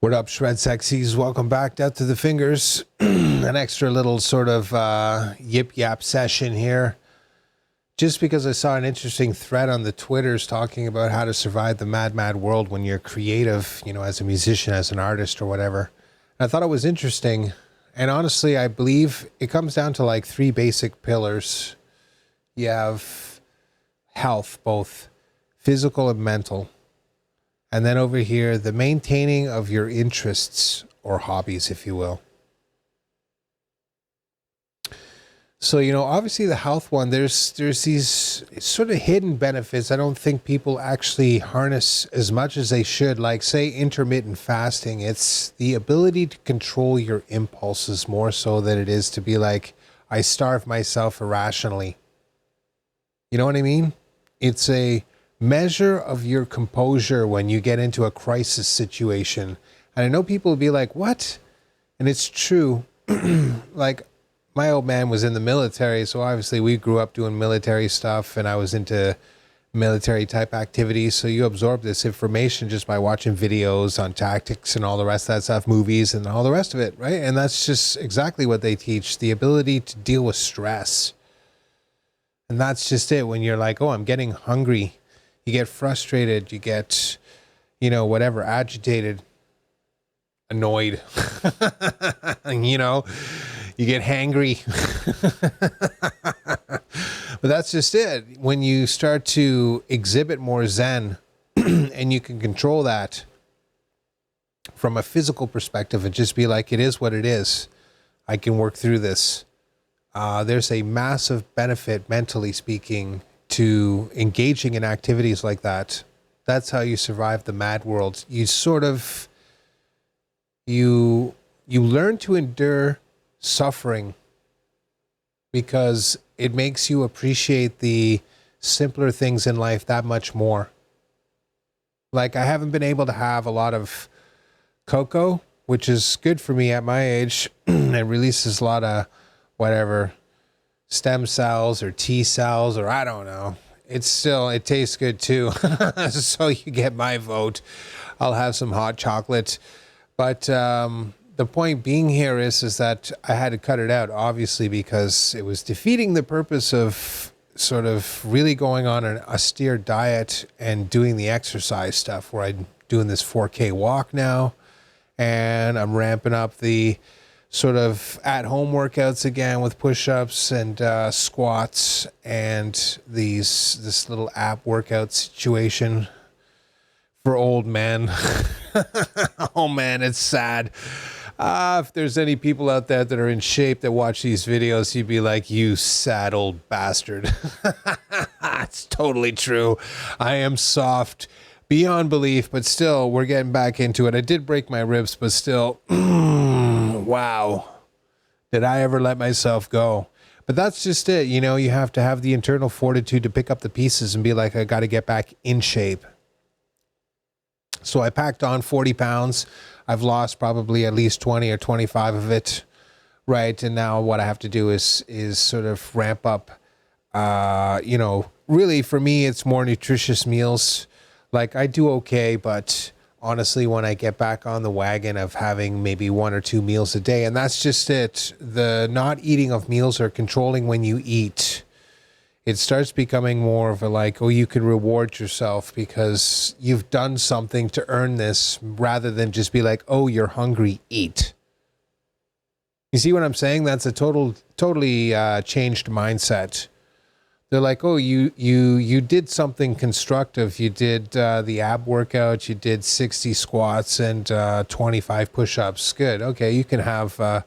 What up, Shred Sexies? Welcome back down to the fingers. An extra little sort of yip yap session here. Just because I saw an interesting thread on the Twitters talking about how to survive the mad world when you're creative, you know, as a musician, as an artist or whatever. And I thought it was interesting. And honestly, I believe it comes down to like three basic pillars. You have health, both physical and mental. And then over here, the maintaining of your interests or hobbies, if you will. So, you know, obviously the health one, there's these sort of hidden benefits I don't think people actually harness as much as they should. Like, say, intermittent fasting. It's the ability to control your impulses more so than it is to be like, I starve myself irrationally. You know what I mean? It's a measure of your composure when you get into a crisis situation. And I know people will be like, what? And it's true. Like, my old man was in the military, so obviously we grew up doing military stuff, and I was into military type activities. So you absorb this information just by watching videos on tactics and all the rest of that stuff, movies and all the rest of it, right? And that's just exactly what they teach, the ability to deal with stress. And that's just it. When you're like, oh, I'm getting hungry, you get frustrated, you get, you know, whatever, agitated, annoyed, you know, you get hangry. But that's just it. When you start to exhibit more Zen and you can control that from a physical perspective and just be like, it is what it is. I can work through this. There's a massive benefit, mentally speaking, to engaging in activities like that. That's how you survive the mad world. You sort of, you learn to endure suffering because it makes you appreciate the simpler things in life that much more. Like, I haven't been able to have a lot of cocoa, which is good for me at my age. It releases a lot of whatever, stem cells or T cells, or I don't know. It tastes good too. So you get my vote. I'll have some hot chocolate. But the point being here is that I had to cut it out, obviously, because it was defeating the purpose of sort of really going on an austere diet and doing the exercise stuff, where I'm doing this 4K walk now, and I'm ramping up the sort of at-home workouts again with push-ups and squats and this little app workout situation for old men. Oh man, it's sad. If there's any people out there that are in shape that watch these videos, you'd be like, you sad old bastard. It's totally true. I am soft beyond belief, but still, we're getting back into it. I did break my ribs, but still, wow. Did I ever let myself go? But that's just it. You know, you have to have the internal fortitude to pick up the pieces and be like, I got to get back in shape. So I packed on 40 pounds. I've lost probably at least 20 or 25 of it, right? And now what I have to do is sort of ramp up, you know, really for me, it's more nutritious meals. Like, I do okay, but honestly, when I get back on the wagon of having maybe 1 or 2 meals a day, and that's just it. The not eating of meals or controlling when you eat, it starts becoming more of a like, oh, you can reward yourself because you've done something to earn this, rather than just be like, oh, you're hungry, eat. You see what I'm saying? That's a totally changed mindset. They're like, oh, you did something constructive. You did the ab workout. You did 60 squats and 25 push-ups. Good. Okay, you can have,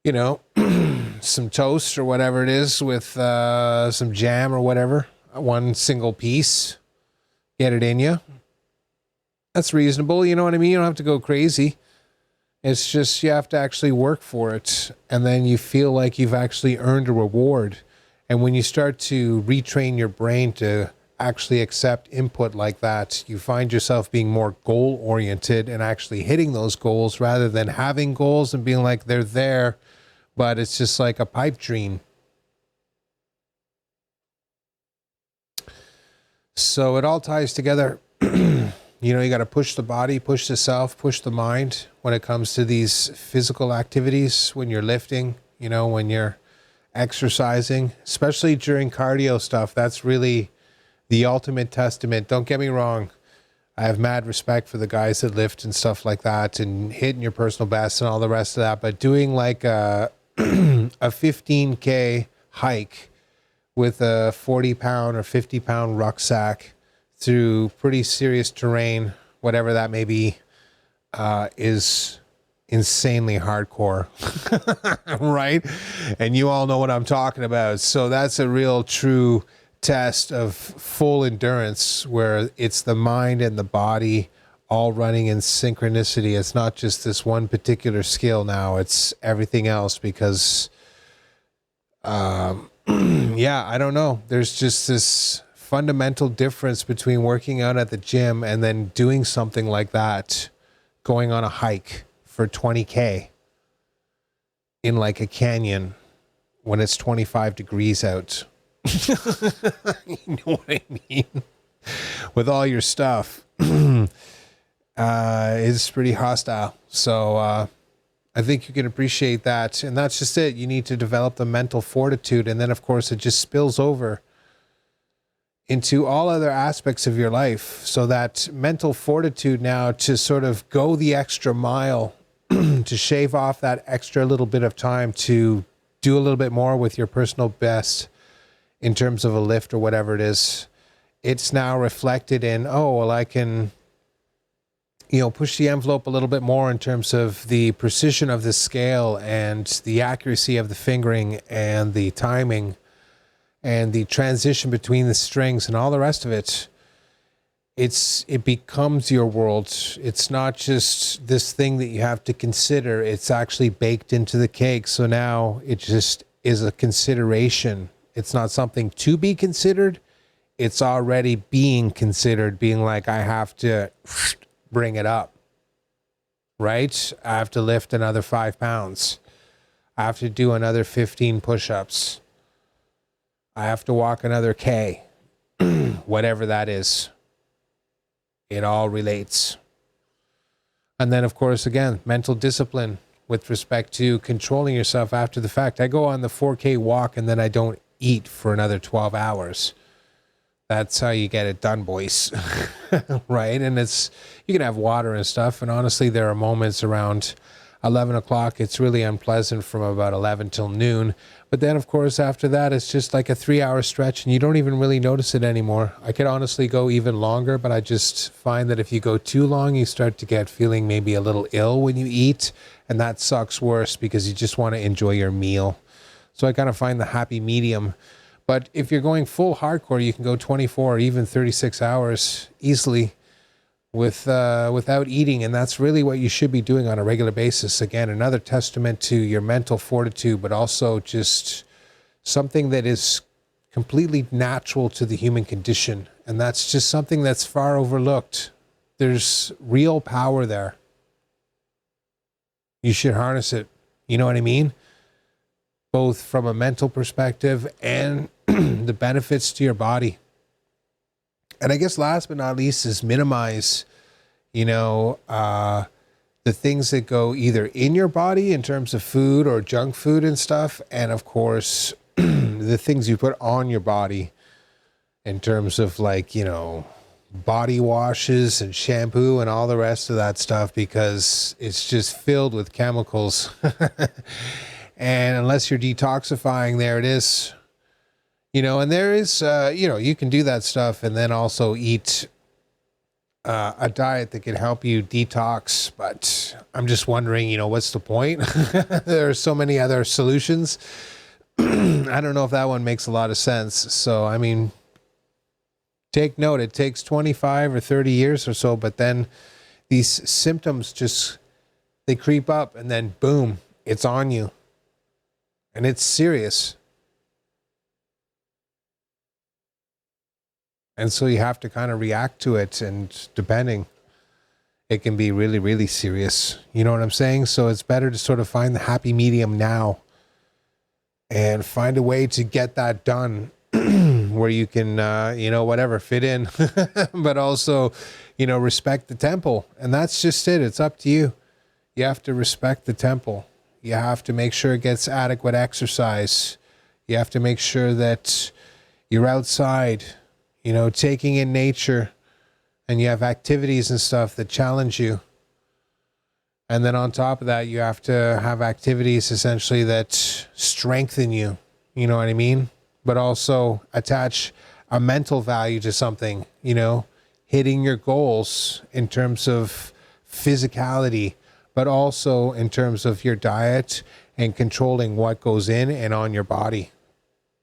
you know, some toast or whatever it is with some jam or whatever. One single piece. Get it in you. That's reasonable. You know what I mean? You don't have to go crazy. It's just you have to actually work for it. And then you feel like you've actually earned a reward. And when you start to retrain your brain to actually accept input like that, you find yourself being more goal-oriented and actually hitting those goals rather than having goals and being like, they're there, but it's just like a pipe dream. So it all ties together. You know, you got to push the body, push the self, push the mind when it comes to these physical activities, when you're lifting, you know, when you're exercising, especially during cardio stuff. That's really the ultimate testament. Don't get me wrong. I have mad respect for the guys that lift and stuff like that and hitting your personal best and all the rest of that. But doing like a 15K hike with a 40-pound or 50-pound rucksack through pretty serious terrain, whatever that may be, is insanely hardcore, right? And you all know what I'm talking about. So that's a real true test of full endurance, where it's the mind and the body all running in synchronicity. It's not just this one particular skill now, it's everything else, because yeah, I don't know. There's just this fundamental difference between working out at the gym and then doing something like that, going on a hike for 20K in like a canyon when it's 25 degrees out. You know what I mean? With all your stuff. It's pretty hostile. So I think you can appreciate that. And that's just it. You need to develop the mental fortitude. And then, of course, it just spills over into all other aspects of your life. So that mental fortitude now to sort of go the extra mile, to shave off that extra little bit of time to do a little bit more with your personal best in terms of a lift or whatever it is. It's now reflected in, oh, well, I can, you know, push the envelope a little bit more in terms of the precision of the scale and the accuracy of the fingering and the timing and the transition between the strings and all the rest of it. It becomes your world. It's not just this thing that you have to consider. It's actually baked into the cake. So now it just is a consideration. It's not something to be considered. It's already being considered, being like, I have to bring it up, right? I have to lift another 5 pounds. I have to do another 15 push-ups. I have to walk another K, whatever that is. It all relates. And then, of course, again, mental discipline with respect to controlling yourself after the fact. I go on the 4K walk and then I don't eat for another 12 hours. That's how you get it done, boys. Right? And you can have water and stuff. And honestly, there are moments around 11 o'clock. It's really unpleasant from about 11 till noon. But then, of course, after that, it's just like a 3-hour stretch and you don't even really notice it anymore. I could honestly go even longer, but I just find that if you go too long, you start to get feeling maybe a little ill when you eat. And that sucks worse because you just want to enjoy your meal. So I kind of find the happy medium. But if you're going full hardcore, you can go 24 or even 36 hours easily without eating. And that's really what you should be doing on a regular basis. Again, another testament to your mental fortitude, but also just something that is completely natural to the human condition. And that's just something that's far overlooked. There's real power there. You should harness it. You know what I mean? Both from a mental perspective and the benefits to your body. And I guess last but not least is minimize, the things that go either in your body in terms of food or junk food and stuff. And of course, the things you put on your body in terms of body washes and shampoo and all the rest of that stuff, because it's just filled with chemicals. And unless you're detoxifying, there it is. And there is, you can do that stuff and then also eat a diet that can help you detox. But I'm just wondering, what's the point? There are so many other solutions. I don't know if that one makes a lot of sense. So, I mean, take note, it takes 25 or 30 years or so, but then these symptoms they creep up and then boom, it's on you. And it's serious. And so you have to kind of react to it, and depending, it can be really, really serious. You know what I'm saying? So it's better to sort of find the happy medium now and find a way to get that done where you can, whatever, fit in, but also, respect the temple. And that's just it. It's up to you. You have to respect the temple. You have to make sure it gets adequate exercise. You have to make sure that you're outside, taking in nature, and you have activities and stuff that challenge you. And then on top of that, you have to have activities essentially that strengthen you. You know what I mean? But also attach a mental value to something, hitting your goals in terms of physicality, but also in terms of your diet and controlling what goes in and on your body,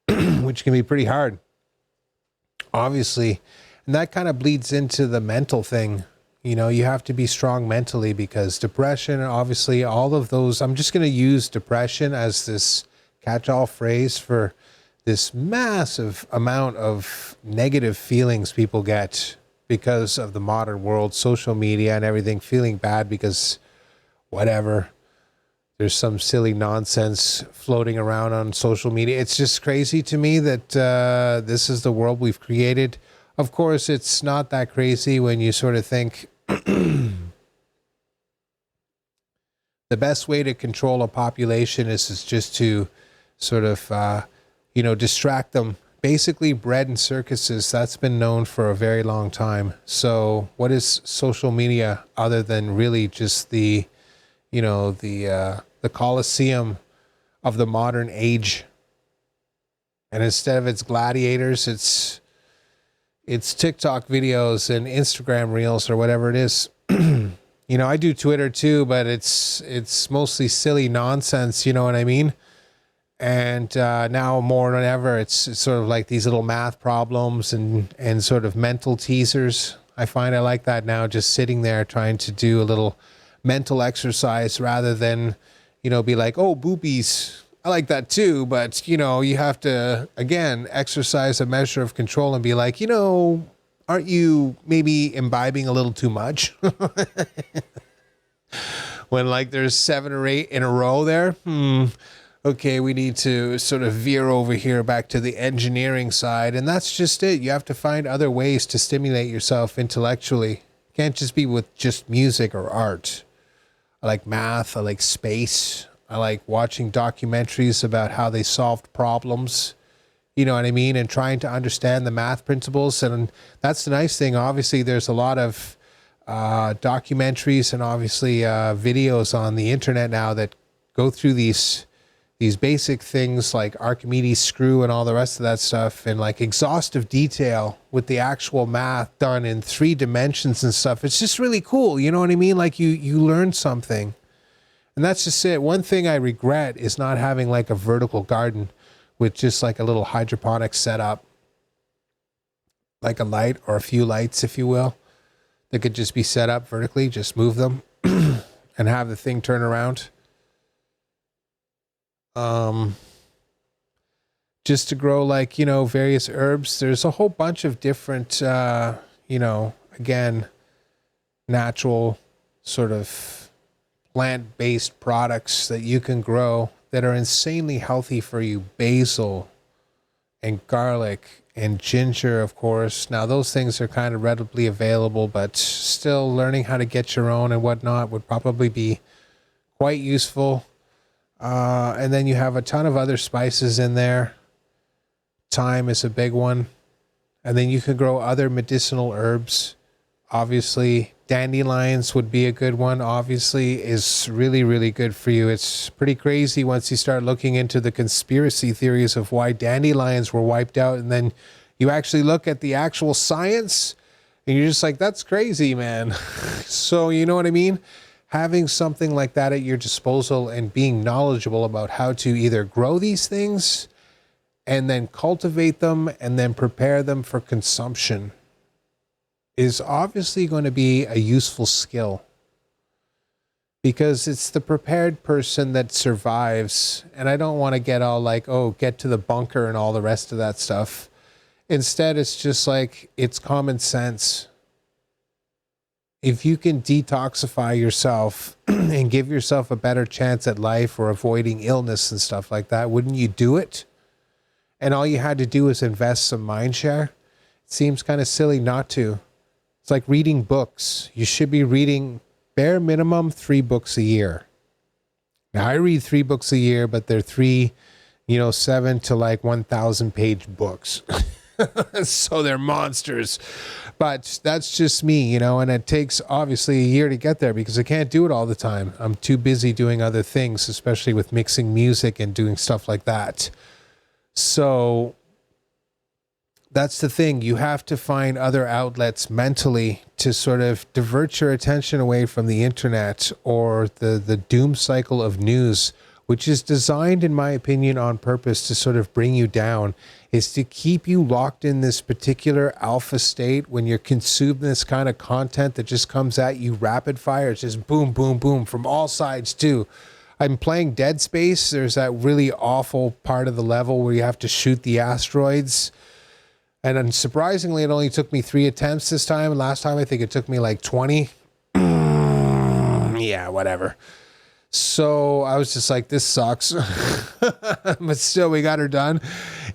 which can be pretty hard, obviously. And that kind of bleeds into the mental thing. You have to be strong mentally, because depression, obviously, all of those, I'm just going to use depression as this catch-all phrase for this massive amount of negative feelings people get because of the modern world, social media and everything, feeling bad because whatever, there's some silly nonsense floating around on social media. It's just crazy to me that this is the world we've created. Of course, it's not that crazy when you sort of think the best way to control a population is just to sort of, distract them. Basically, bread and circuses, that's been known for a very long time. So what is social media other than really just the Colosseum of the modern age? And instead of its gladiators, it's TikTok videos and Instagram reels or whatever it is. I do Twitter too, but it's mostly silly nonsense, you know what I mean? And now more than ever, it's sort of like these little math problems and sort of mental teasers. I find I like that now, just sitting there trying to do a little mental exercise rather than, be like, oh, boobies. I like that too, but, you have to, again, exercise a measure of control and be like, aren't you maybe imbibing a little too much? When like there's 7 or 8 in a row there, okay, we need to sort of veer over here back to the engineering side. And that's just it. You have to find other ways to stimulate yourself intellectually. You can't just be with just music or art. I like math. I like space. I like watching documentaries about how they solved problems. You know what I mean? And trying to understand the math principles. And that's the nice thing. Obviously, there's a lot of documentaries and obviously videos on the internet now that go through these basic things like Archimedes screw and all the rest of that stuff in like exhaustive detail with the actual math done in 3 dimensions and stuff. It's just really cool. You know what I mean? Like you learn something. And that's just it. One thing I regret is not having like a vertical garden with just like a little hydroponic setup, like a light or a few lights, if you will, that could just be set up vertically, just move them and have the thing turn around. Just to grow like, various herbs. There's a whole bunch of different, again, natural sort of plant-based products that you can grow that are insanely healthy for you. Basil and garlic and ginger, of course. Now, those things are kind of readily available, but still learning how to get your own and whatnot would probably be quite useful. And then you have a ton of other spices in there. Thyme is a big one. And then you can grow other medicinal herbs. Obviously, dandelions would be a good one. Obviously, is really, really good for you. It's pretty crazy once you start looking into the conspiracy theories of why dandelions were wiped out. And then you actually look at the actual science and you're just like, that's crazy, man. So, you know what I mean? Having something like that at your disposal and being knowledgeable about how to either grow these things and then cultivate them and then prepare them for consumption is obviously going to be a useful skill, because it's the prepared person that survives. And I don't want to get all like, oh, get to the bunker and all the rest of that stuff. Instead, it's just like, it's common sense. If you can detoxify yourself and give yourself a better chance at life or avoiding illness and stuff like that, wouldn't you do it? and all you had to do was invest some mind share. It seems kind of silly not to. It's like reading books. You should be reading bare minimum 3 books a year. Now I read 3 books a year, but they're 3, 7 to like 1,000 page books. So they're monsters. But that's just me, and it takes obviously a year to get there because I can't do it all the time. I'm too busy doing other things, especially with mixing music and doing stuff like that. So that's the thing. You have to find other outlets mentally to sort of divert your attention away from the internet or the doom cycle of news, which is designed, in my opinion, on purpose to sort of bring you down, is to keep you locked in this particular alpha state when you're consuming this kind of content that just comes at you rapid fire. It's just boom, boom, boom from all sides too. I'm playing Dead Space. There's that really awful part of the level where you have to shoot the asteroids. And unsurprisingly, it only took me 3 attempts this time. And last time, I think it took me like 20. Yeah, whatever. So I was just like, this sucks. But still, we got her done.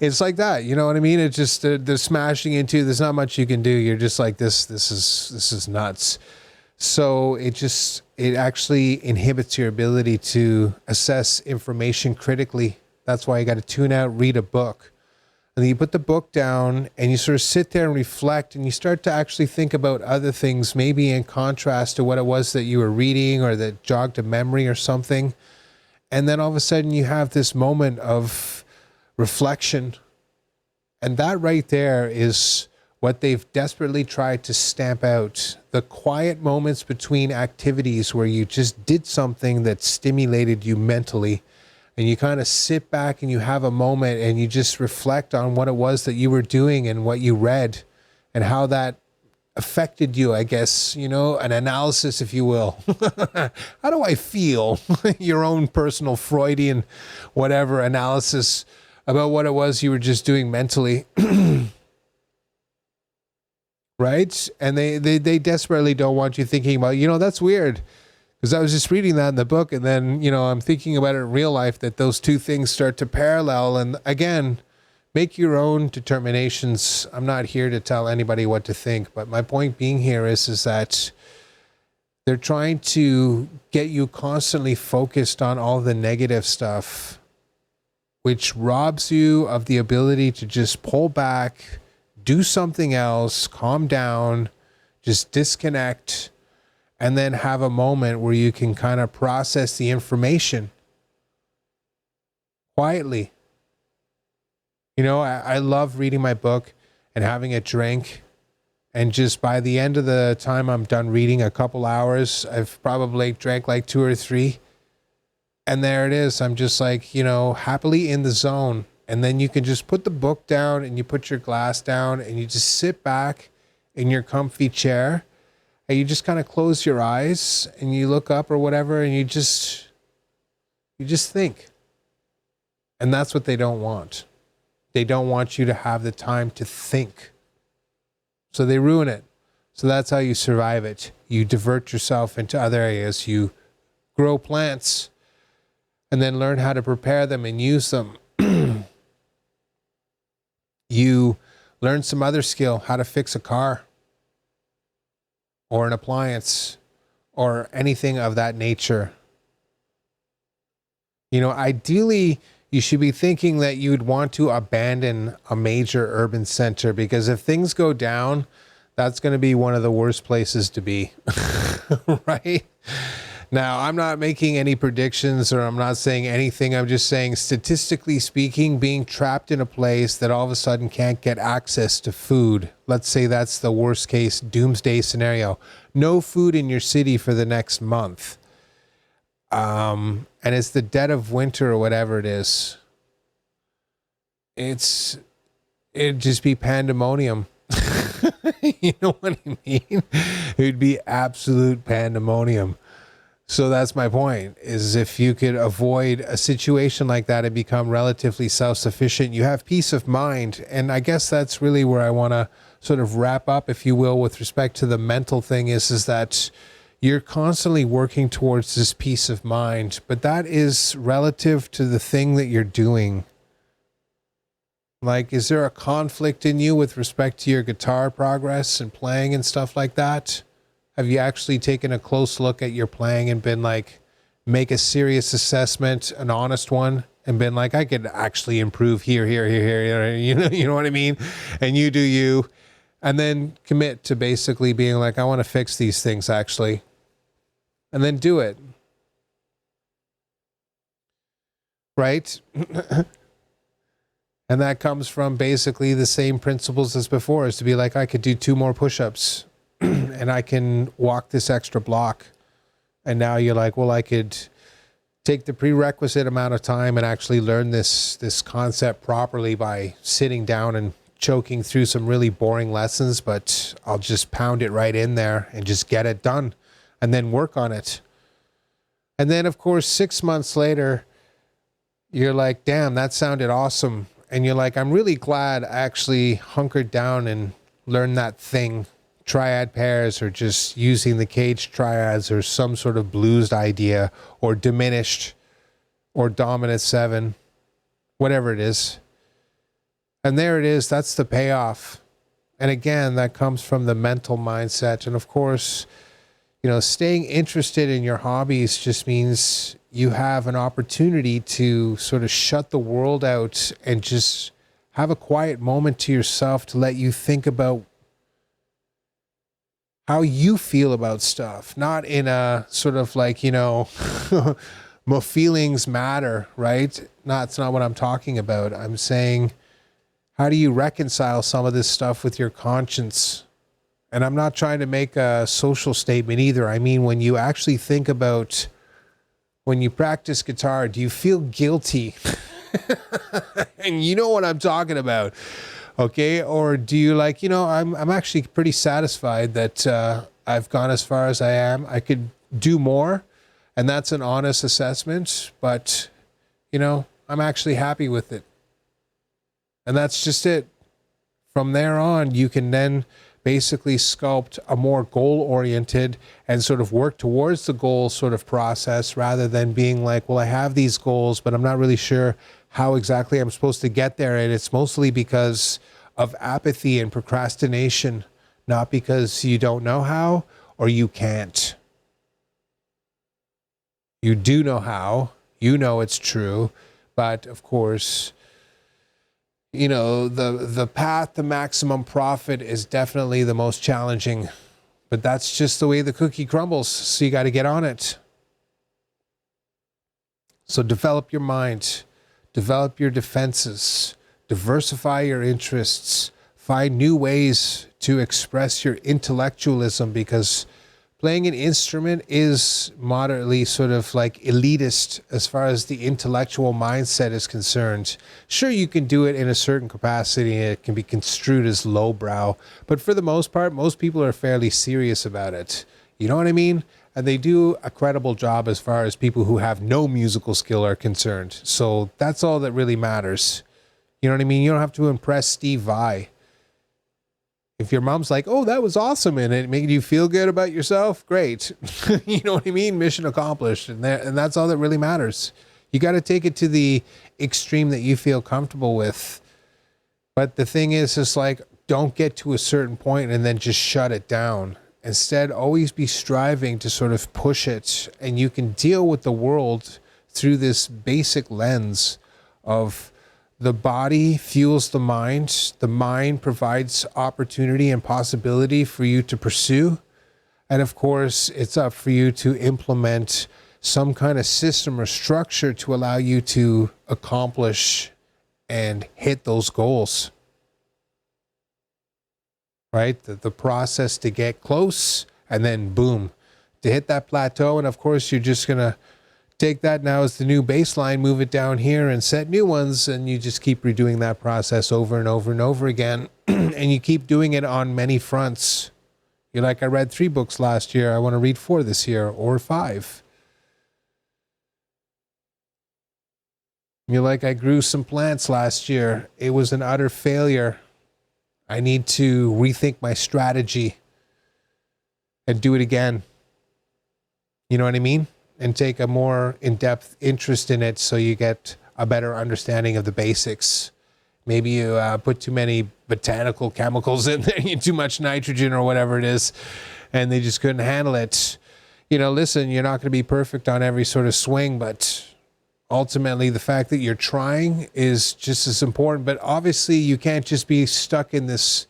It's like that. You know what I mean? It's just, they're smashing into, there's not much you can do. You're just like, this is nuts. So it actually inhibits your ability to assess information critically. That's why you got to tune out, read a book. And then you put the book down and you sort of sit there and reflect and you start to actually think about other things, maybe in contrast to what it was that you were reading or that jogged a memory or something. And then all of a sudden you have this moment of reflection. And that right there is what they've desperately tried to stamp out. The quiet moments between activities where you just did something that stimulated you mentally. And you kind of sit back and you have a moment and you just reflect on what it was that you were doing and what you read and how that affected you, I guess, an analysis, if you will. How do I feel? Your own personal Freudian whatever analysis about what it was you were just doing mentally. Right? And they desperately don't want you thinking about, that's weird. Because I was just reading that in the book, and then, I'm thinking about it in real life, that those two things start to parallel. And again, make your own determinations. I'm not here to tell anybody what to think, but my point being here is that they're trying to get you constantly focused on all the negative stuff, which robs you of the ability to just pull back, do something else, calm down, just disconnect, and then have a moment where you can kind of process the information quietly. I love reading my book and having a drink. And just by the end of the time I'm done reading, a couple hours, I've probably drank like 2 or 3. And there it is. I'm just like, happily in the zone. And then you can just put the book down and you put your glass down and you just sit back in your comfy chair. And you just kind of close your eyes and you look up or whatever and you just think. And that's what they don't want. They don't want you to have the time to think. So they ruin it. So that's how you survive it. You divert yourself into other areas. You grow plants and then learn how to prepare them and use them. You learn some other skill, how to fix a car, or an appliance, or anything of that nature. Ideally, you should be thinking that you'd want to abandon a major urban center, because if things go down, that's going to be one of the worst places to be, right? Now, I'm not making any predictions or I'm not saying anything. I'm just saying, statistically speaking, being trapped in a place that all of a sudden can't get access to food. Let's say that's the worst case doomsday scenario. No food in your city for the next month. And it's the dead of winter or whatever it is. It'd just be pandemonium. You know what I mean? It'd be absolute pandemonium. So that's my point, is if you could avoid a situation like that and become relatively self-sufficient, you have peace of mind. And I guess that's really where I want to sort of wrap up, if you will, with respect to the mental thing, is that you're constantly working towards this peace of mind, but that is relative to the thing that you're doing. Like, is there a conflict in you with respect to your guitar progress and playing and stuff like that? Have you actually taken a close look at your playing and been like, make a serious assessment, an honest one, and been like, I could actually improve here, you know what I mean? And you do you, and then commit to basically being like, I want to fix these things actually, and then do it. Right? And that comes from basically the same principles as before, is to be like, I could do 2 more push-ups and I can walk this extra block. And now you're like, well, I could take the prerequisite amount of time and actually learn this concept properly by sitting down and choking through some really boring lessons, but I'll just pound it right in there and just get it done and then work on it. And then, of course, 6 months later, you're like, damn, that sounded awesome. And you're like, I'm really glad I actually hunkered down and learned that thing, triad pairs, or just using the cage triads, or some sort of bluesed idea, or diminished, or dominant 7, whatever it is. And there it is. That's the payoff. And again, that comes from the mental mindset. And of course, you know, staying interested in your hobbies just means you have an opportunity to sort of shut the world out and just have a quiet moment to yourself to let you think about how you feel about stuff, not in a sort of like, you know, my feelings matter, right? That's not what I'm talking about. I'm saying, how do you reconcile some of this stuff with your conscience? And I'm not trying to make a social statement either. I mean, when you actually think about when you practice guitar, do you feel guilty? And you know what I'm talking about, okay? Or do you like, you know, I'm actually pretty satisfied that I've gone as far as I am. I could do more, and that's an honest assessment, but, you know, I'm actually happy with it. And that's just it. From there on, you can then basically sculpt a more goal-oriented and sort of work towards the goal sort of process, rather than being like, well, I have these goals, but I'm not really sure how exactly I'm supposed to get there. And it's mostly because of apathy and procrastination, not because you don't know how or you can't. You do know how, you know it's true, but of course, you know, the path to maximum profit is definitely the most challenging, but that's just the way the cookie crumbles. So you got to get on it. So develop your mind, develop your defenses, diversify your interests, find new ways to express your intellectualism, because playing an instrument is moderately sort of like elitist as far as the intellectual mindset is concerned. Sure, you can do it in a certain capacity and it can be construed as lowbrow, but for the most part, most people are fairly serious about it. You know what I mean? And they do a credible job as far as people who have no musical skill are concerned. So that's all that really matters. You know what I mean? You don't have to impress Steve Vai. If your mom's like, oh, that was awesome, and it made you feel good about yourself, great. You know what I mean? Mission accomplished. And that's all that really matters. You got to take it to the extreme that you feel comfortable with. But the thing is, it's like, don't get to a certain point and then just shut it down. Instead, always be striving to sort of push it. And you can deal with the world through this basic lens of the body fuels the mind provides opportunity and possibility for you to pursue. And of course, it's up for you to implement some kind of system or structure to allow you to accomplish and hit those goals. Right? The process to get close and then boom, to hit that plateau. And of course, you're just going to take that now as the new baseline, move it down here and set new ones. And you just keep redoing that process over and over and over again. And you keep doing it on many fronts. You're like, I read 3 books last year. I want to read 4 this year, or 5. You're like, I grew some plants last year. It was an utter failure. I need to rethink my strategy and do it again. You know what I mean? And take a more in-depth interest in it so you get a better understanding of the basics. Maybe you put too many botanical chemicals in there, too much nitrogen or whatever it is, and they just couldn't handle it. Listen, you're not going to be perfect on every sort of swing, but ultimately the fact that you're trying is just as important. But obviously you can't just be stuck in this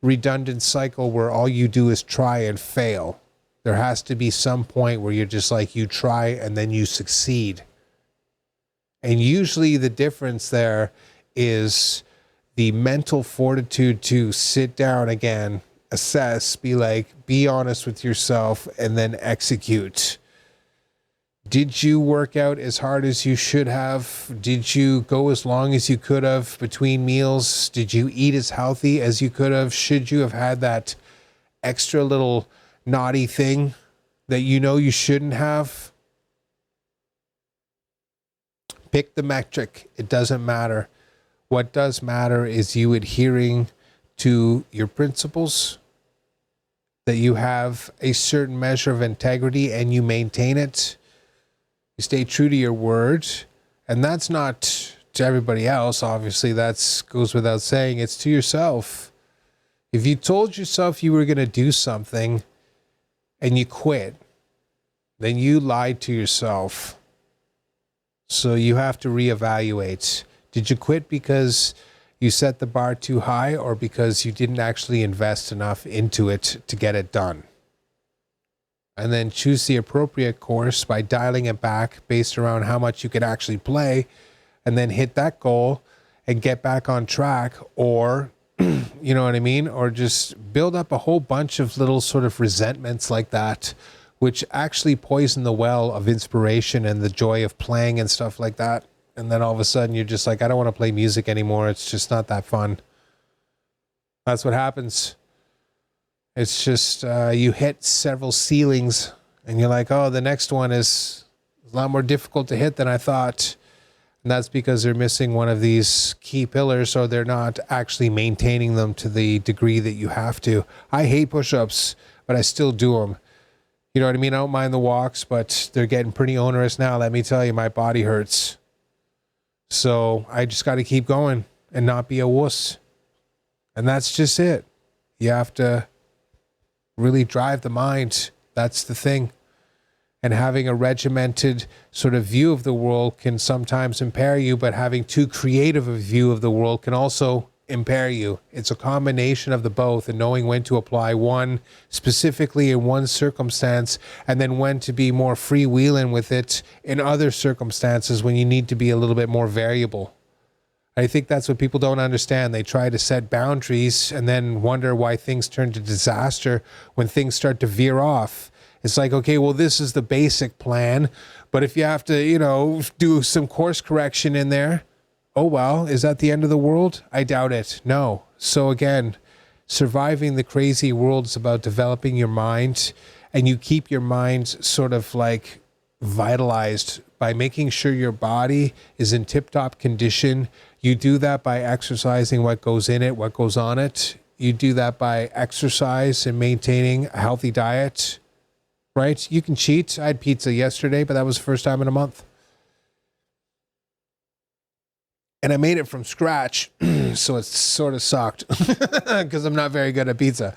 redundant cycle where all you do is try and fail. There has to be some point where you're just like, you try and then you succeed. And usually the difference there is the mental fortitude to sit down again, assess, be honest with yourself, and then execute. Did you work out as hard as you should have? Did you go as long as you could have between meals? Did you eat as healthy as you could have? Should you have had that extra little naughty thing that you shouldn't have? Pick the metric. It doesn't matter. What does matter is you adhering to your principles, that you have a certain measure of integrity and you maintain it. You stay true to your word, and that's not to everybody else. Obviously, that goes without saying. It's to yourself. If you told yourself you were going to do something and you quit, then you lied to yourself. So you have to reevaluate. Did you quit because you set the bar too high, or because you didn't actually invest enough into it to get it done? And then choose the appropriate course by dialing it back based around how much you could actually play, and then hit that goal and get back on track. Or, you know what I mean? Or just build up a whole bunch of little sort of resentments like that, which actually poison the well of inspiration and the joy of playing and stuff like that. And then all of a sudden you're just like, I don't want to play music anymore. It's just not that fun. That's what happens. It's just you hit several ceilings and you're like, oh, the next one is a lot more difficult to hit than I thought. And that's because they're missing one of these key pillars, or they're not actually maintaining them to the degree that you have to. I hate push-ups, but I still do them. You know what I mean? I don't mind the walks, but they're getting pretty onerous now. Let me tell you, my body hurts. So I just got to keep going and not be a wuss. And that's just it. You have to really drive the mind. That's the thing. And having a regimented sort of view of the world can sometimes impair you, but having too creative a view of the world can also impair you. It's a combination of the both, and knowing when to apply one specifically in one circumstance, and then when to be more freewheeling with it in other circumstances when you need to be a little bit more variable. I think that's what people don't understand. They try to set boundaries and then wonder why things turn to disaster when things start to veer off. It's like, okay, well, this is the basic plan, but if you have to, do some course correction in there, oh, well, is that the end of the world? I doubt it. No. So again, surviving the crazy world is about developing your mind, and you keep your mind sort of like vitalized by making sure your body is in tip-top condition. You do that by exercising what goes in it, what goes on it. You do that by exercise and maintaining a healthy diet, right? You can cheat. I had pizza yesterday, but that was the first time in a month. And I made it from scratch, so it sort of sucked because I'm not very good at pizza.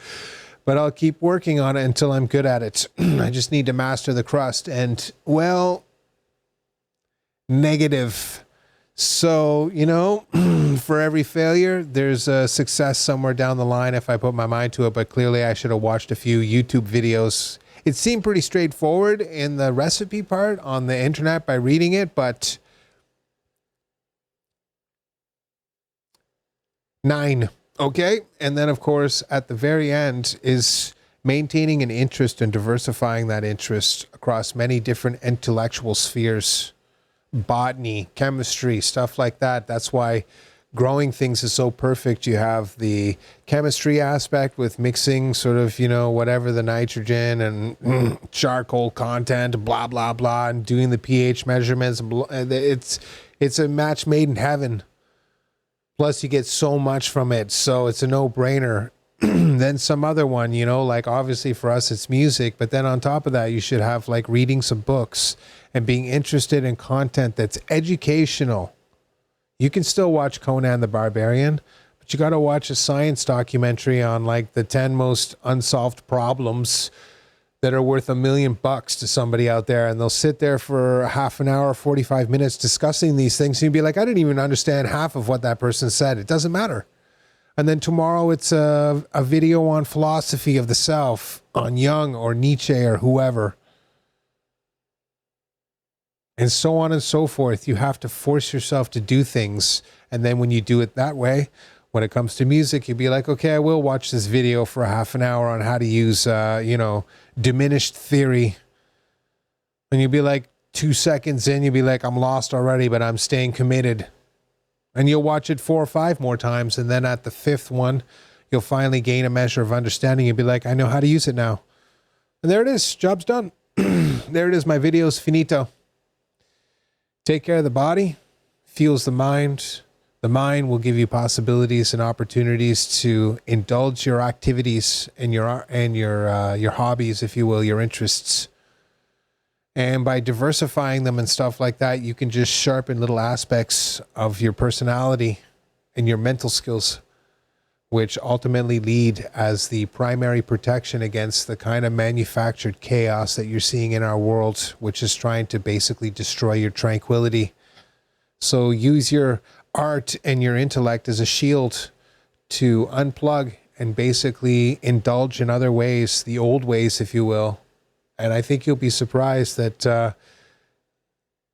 But I'll keep working on it until I'm good at it. I just need to master the crust. And, well, negative. So, for every failure, there's a success somewhere down the line if I put my mind to it. But clearly I should have watched a few YouTube videos. It seemed pretty straightforward in the recipe part on the internet by reading it, but 9. Okay. And then, of course, at the very end is maintaining an interest and diversifying that interest across many different intellectual spheres, botany, chemistry, stuff like that. That's why growing things is so perfect. You have the chemistry aspect with mixing sort of, whatever the nitrogen and charcoal content, blah, blah, blah, and doing the pH measurements. It's a match made in heaven. Plus, you get so much from it, so it's a no-brainer. Then some other one, like obviously for us it's music, but then on top of that, you should have like reading some books and being interested in content that's educational. You can still watch Conan the Barbarian, but you got to watch a science documentary on like the 10 most unsolved problems that are worth $1 million to somebody out there. And they'll sit there for half an hour, 45 minutes discussing these things. And you'd be like, I didn't even understand half of what that person said. It doesn't matter. And then tomorrow it's a video on philosophy of the self, on Jung or Nietzsche or whoever. And so on and so forth. You have to force yourself to do things. And then when you do it that way, when it comes to music, you'd be like, okay, I will watch this video for a half an hour on how to use, diminished theory. And you'd be like 2 seconds in, you'd be like, I'm lost already, but I'm staying committed. And you'll watch it 4 or 5 more times. And then at the 5th one, you'll finally gain a measure of understanding. You'll be like, I know how to use it now. And there it is. Job's done. There it is. My video's finito. Take care of the body, fuels the mind. The mind will give you possibilities and opportunities to indulge your activities and your hobbies, if you will, your interests. And by diversifying them and stuff like that, you can just sharpen little aspects of your personality and your mental skills, which ultimately lead as the primary protection against the kind of manufactured chaos that you're seeing in our world, which is trying to basically destroy your tranquility. So use your art and your intellect as a shield to unplug and basically indulge in other ways, the old ways, if you will. And I think you'll be surprised that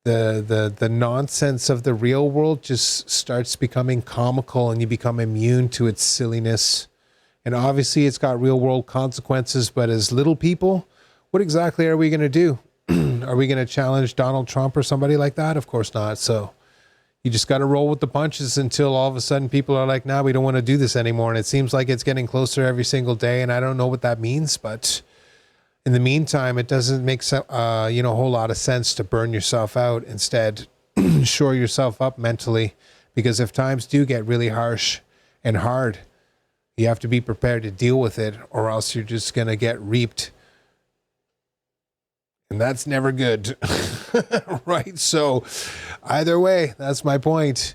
the nonsense of the real world just starts becoming comical, and you become immune to its silliness. And obviously it's got real world consequences, but as little people, what exactly are we going to do? Are we going to challenge Donald Trump or somebody like that? Of course not. So you just got to roll with the punches until all of a sudden people are like, nah, we don't want to do this anymore. And it seems like it's getting closer every single day. And I don't know what that means, but in the meantime, it doesn't make a whole lot of sense to burn yourself out. Instead, shore yourself up mentally, because if times do get really harsh and hard, you have to be prepared to deal with it, or else you're just going to get reaped. And that's never good. Right? So either way, that's my point.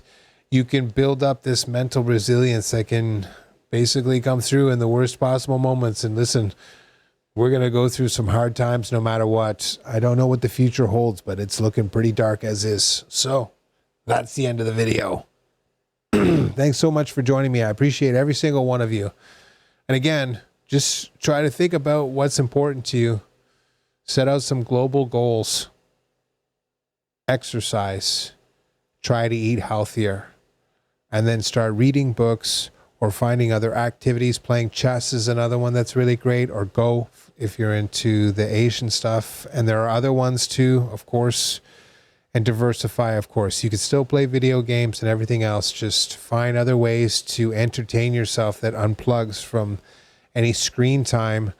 You can build up this mental resilience that can basically come through in the worst possible moments. And listen, we're going to go through some hard times no matter what. I don't know what the future holds, but it's looking pretty dark as is. So that's the end of the video. Thanks so much for joining me. I appreciate every single one of you. And again, just try to think about what's important to you. Set out some global goals. Exercise. Try to eat healthier. And then start reading books or finding other activities. Playing chess is another one that's really great. Or Go if you're into the Asian stuff. And there are other ones too, of course. And diversify, of course. You can still play video games and everything else. Just find other ways to entertain yourself that unplugs from any screen time.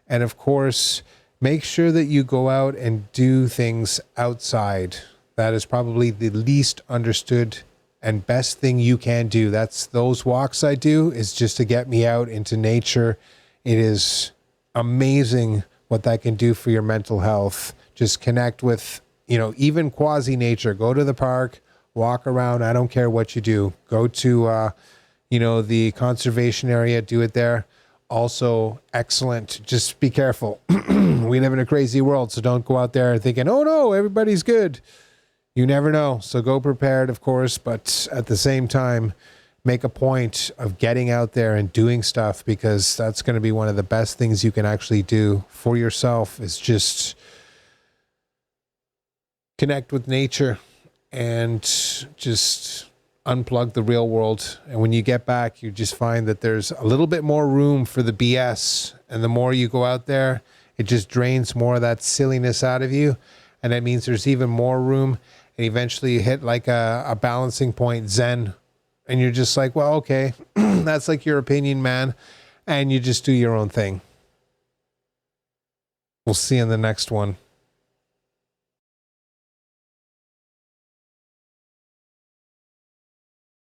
And of course, make sure that you go out and do things outside. That is probably the least understood and best thing you can do. That's those walks I do is just to get me out into nature. It is amazing what that can do for your mental health. Just connect with, even quasi nature. Go to the park, walk around. I don't care what you do. Go to, the conservation area, do it there. Also excellent. Just be careful. We live in a crazy world, so don't go out there thinking, oh no, everybody's good. You never know. So go prepared, of course, but at the same time, make a point of getting out there and doing stuff, because that's going to be one of the best things you can actually do for yourself, is just connect with nature and just unplug the real world. And when you get back, you just find that there's a little bit more room for the BS. And the more you go out there, it just drains more of that silliness out of you. And that means there's even more room. And eventually you hit like a balancing point, Zen. And you're just like, well, okay, that's like your opinion, man. And you just do your own thing. We'll see you in the next one.